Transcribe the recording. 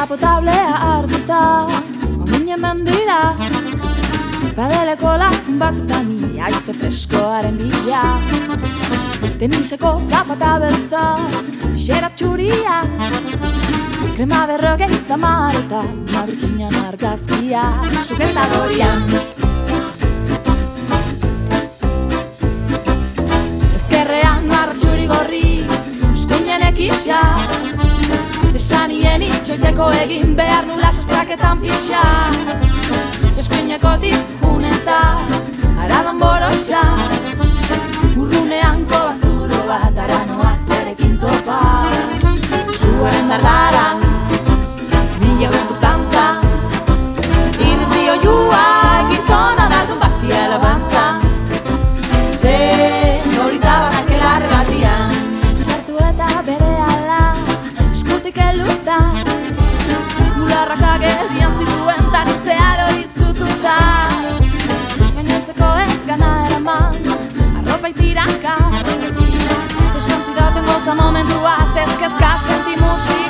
Potablea hartuta oginen mendira Badeleko lagun batzutan haize freskoaren bila Teniseko zapata beltza, bixera txuria Krema berrogeita mareta, mabrikinan argazkia Suketadorian Ezkerrean marra txuri gorri, eskuinen ekisa Esanien itxoiteko egin behar nula sostraketan pixa Eskuineko dipun-eta aradan borotxa Urrunean kobazulo bat aranoa zerekin topa Suaren dardaran, mila gundu zantza Irritzi oiua gizona dardun bati elabantza Zen horita banak elarre batian Sartu eta bere ala eskutik eluta Bularrak agerian zituen tan izearo izututa Gainontzekoek gana eraman arropa itiraka Esan zidaten goza momentua zezkezka senti musika